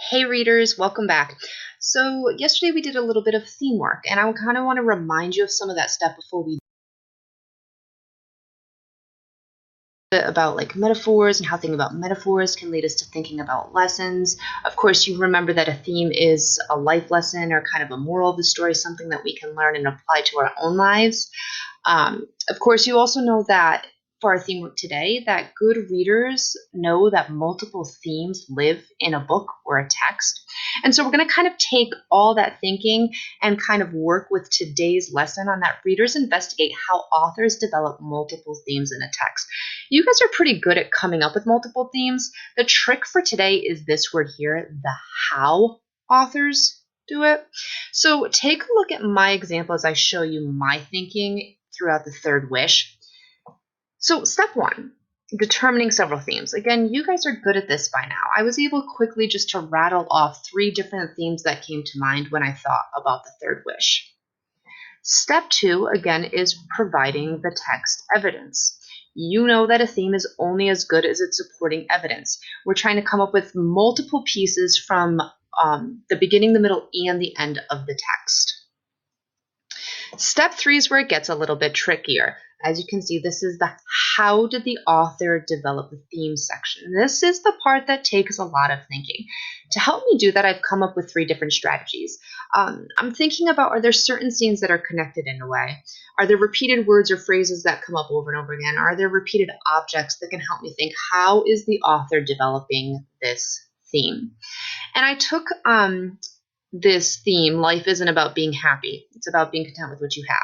Hey readers, welcome back. So yesterday we did a little bit of theme work, and I kind of want to remind you of some of that stuff before we about like metaphors and how thinking about metaphors can lead us to thinking about lessons. Of course, you remember that a theme is a life lesson or kind of a moral of the story, something that we can learn and apply to our own lives. Of course, you also know that for our theme work today, that good readers know that multiple themes live in a book or a text. And so we're going to kind of take all that thinking and kind of work with today's lesson on that. Readers investigate how authors develop multiple themes in a text. You guys are pretty good at coming up with multiple themes. The trick for today is this word here, the how authors do it. So take a look at my example as I show you my thinking throughout the third wish. So step one, determining several themes. Again, you guys are good at this by now. I was able quickly just to rattle off 3 different themes that came to mind when I thought about the third wish. Step 2, again, is providing the text evidence. You know that a theme is only as good as its supporting evidence. We're trying to come up with multiple pieces from the beginning, the middle, and the end of the text. Step 3 is where it gets a little bit trickier. As you can see, this is the how did the author develop the theme section. This is the part that takes a lot of thinking. To help me do that, I've come up with 3 different strategies. I'm thinking about, are there certain scenes that are connected in a way? Are there repeated words or phrases that come up over and over again? Are there repeated objects that can help me think, how is the author developing this theme? And I took this theme, life isn't about being happy. It's about being content with what you have.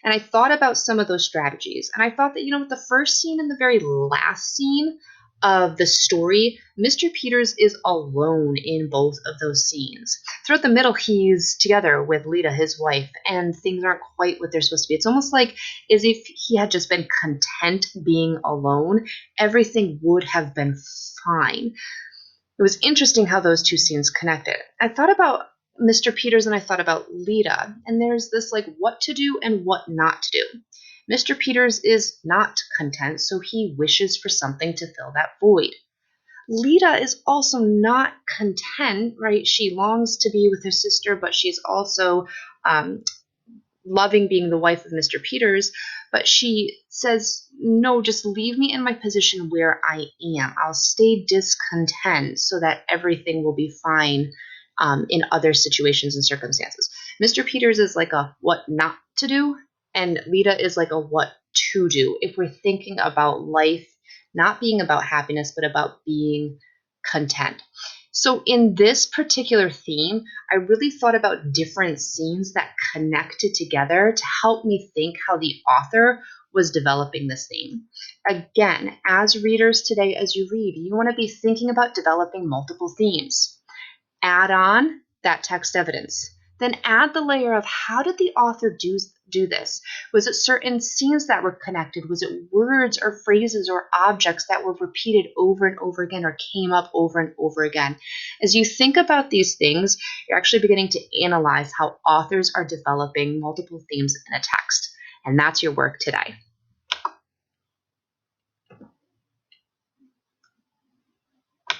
And I thought about some of those strategies. And I thought that, with the first scene and the very last scene of the story, Mr. Peters is alone in both of those scenes. Throughout the middle, he's together with Lita, his wife, and things aren't quite what they're supposed to be. It's almost like as if he had just been content being alone, everything would have been fine. It was interesting how those 2 scenes connected. I thought about Mr. Peters and I thought about Lita, and there's this like what to do and what not to do. Mr. Peters is not content, so he wishes for something to fill that void. Lita is also not content, right? She longs to be with her sister, but she's also loving being the wife of Mr. Peters, but she says, no, just leave me in my position where I am. I'll stay discontent so that everything will be fine in other situations and circumstances. Mr. Peters is like a what not to do, and Lita is like a what to do. If we're thinking about life not being about happiness, but about being content. So in this particular theme, I really thought about different scenes that connected together to help me think how the author was developing this theme. Again, as readers today, as you read, you want to be thinking about developing multiple themes. Add on that text evidence. Then add the layer of how did the author do this? Was it certain scenes that were connected? Was it words or phrases or objects that were repeated over and over again or came up over and over again? As you think about these things, you're actually beginning to analyze how authors are developing multiple themes in a text. And that's your work today.